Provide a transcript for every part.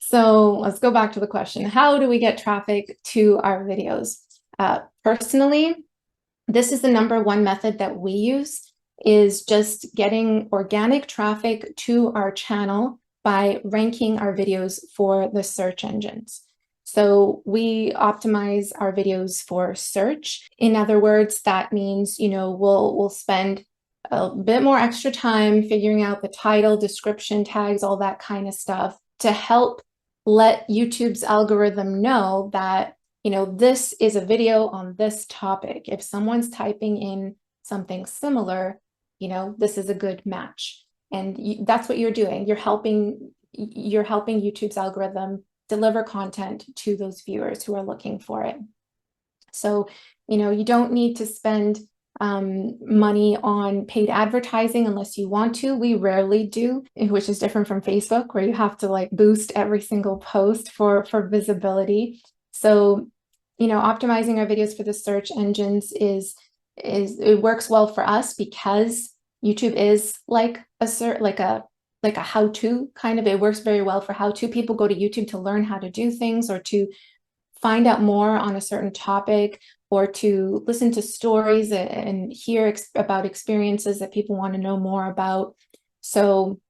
So let's go back to the question. How do we get traffic to our videos? Personally, this is the #1 method that we use, is just getting organic traffic to our channel by ranking our videos for the search engines. So we optimize our videos for search. In other words, that means, we'll spend a bit more extra time figuring out the title, description, tags, all that kind of stuff to help let YouTube's algorithm know that, this is a video on this topic. If someone's typing in something similar, this is a good match. And that's what you're doing. You're helping YouTube's algorithm deliver content to those viewers who are looking for it. So, you don't need to spend money on paid advertising unless you want to. We rarely do, which is different from Facebook, where you have to like boost every single post for visibility. So, optimizing our videos for the search engines it works well for us because YouTube is like a how-to kind of. It works very well for how-to. People go to YouTube to learn how to do things, or to find out more on a certain topic, or to listen to stories and hear about experiences that people want to know more about. So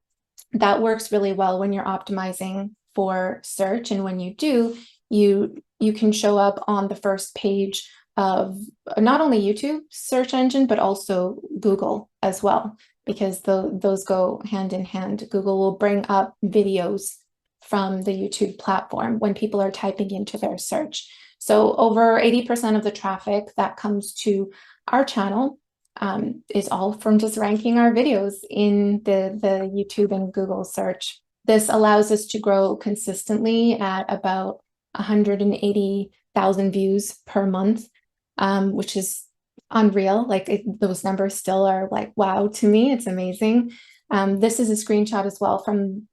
that works really well when you're optimizing for search. And when you do, you can show up on the first page of not only YouTube search engine, but also Google as well, because those go hand in hand. Google will bring up videos from the YouTube platform when people are typing into their search. So over 80% of the traffic that comes to our channel is all from just ranking our videos in the YouTube and Google search. This allows us to grow consistently at about 180,000 views per month, which is unreal. Like those numbers still are like, wow, to me, it's amazing. This is a screenshot as well from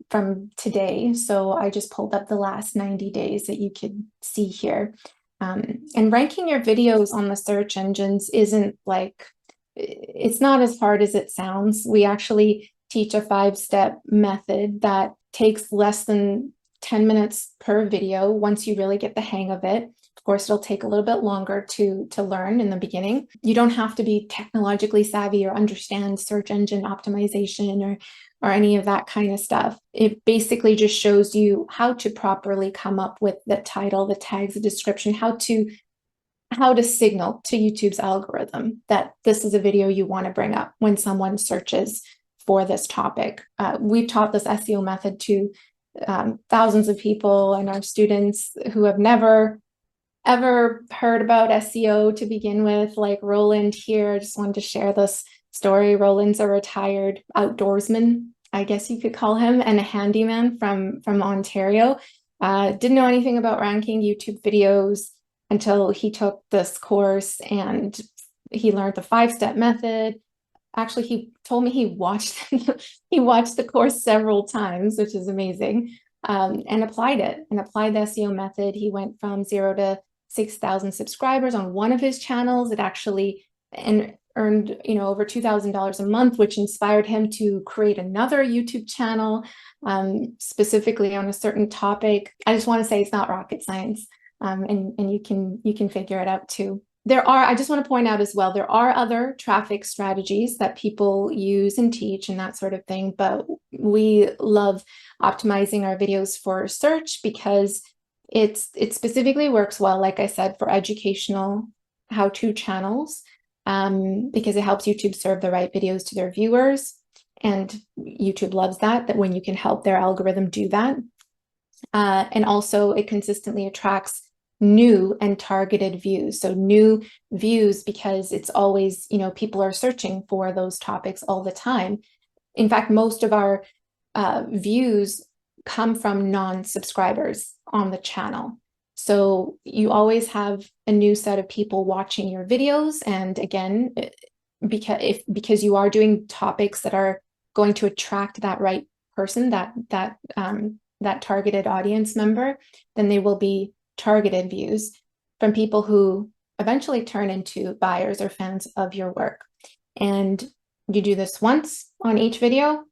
today. So I just pulled up the last 90 days that you could see here. And ranking your videos on the search engines it's not as hard as it sounds. We actually teach a 5-step method that takes less than 10 minutes per video once you really get the hang of it. Of course, it'll take a little bit longer to learn in the beginning. You don't have to be technologically savvy or understand search engine optimization or any of that kind of stuff. It basically just shows you how to properly come up with the title, the tags, the description, how to signal to YouTube's algorithm that this is a video you want to bring up when someone searches for this topic. We've taught this SEO method to thousands of people, and our students who have never ever heard about SEO to begin with, like Roland here. I just wanted to share this story. Roland's a retired outdoorsman, I guess you could call him, and a handyman from Ontario. Didn't know anything about ranking YouTube videos until he took this course, and he learned the 5-step method. Actually, he told me he watched the course several times, which is amazing, and applied the SEO method. He went from 0 to 6,000 subscribers on one of his channels. It actually earned over $2,000 a month, which inspired him to create another YouTube channel specifically on a certain topic. I just want to say it's not rocket science, and you can figure it out too. I just want to point out as well, there are other traffic strategies that people use and teach and that sort of thing, but we love optimizing our videos for search because it specifically works well, like I said, for educational how-to channels, because it helps YouTube serve the right videos to their viewers. And YouTube loves that when you can help their algorithm do that. And also it consistently attracts new and targeted views. So new views, because it's always, people are searching for those topics all the time. In fact, most of our views come from non-subscribers on the channel. So you always have a new set of people watching your videos. And again, because you are doing topics that are going to attract that right person, that targeted audience member, then they will be targeted views from people who eventually turn into buyers or fans of your work. And you do this once on each video,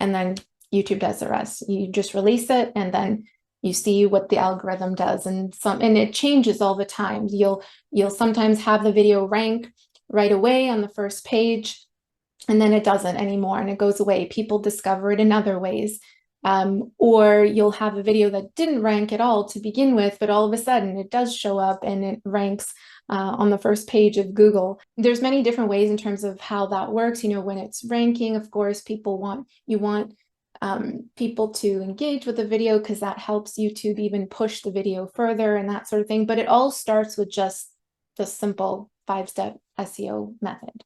and then YouTube does the rest. You just release it, and then You see what the algorithm does, and it changes all the time. You'll sometimes have the video rank right away on the first page, and then it doesn't anymore and it goes away. People discover it in other ways. Or you'll have a video that didn't rank at all to begin with, but all of a sudden it does show up and it ranks on the first page of Google. There's many different ways in terms of how that works. When it's ranking, of course, you want people to engage with the video because that helps YouTube even push the video further and that sort of thing. But it all starts with just the simple 5-step SEO method.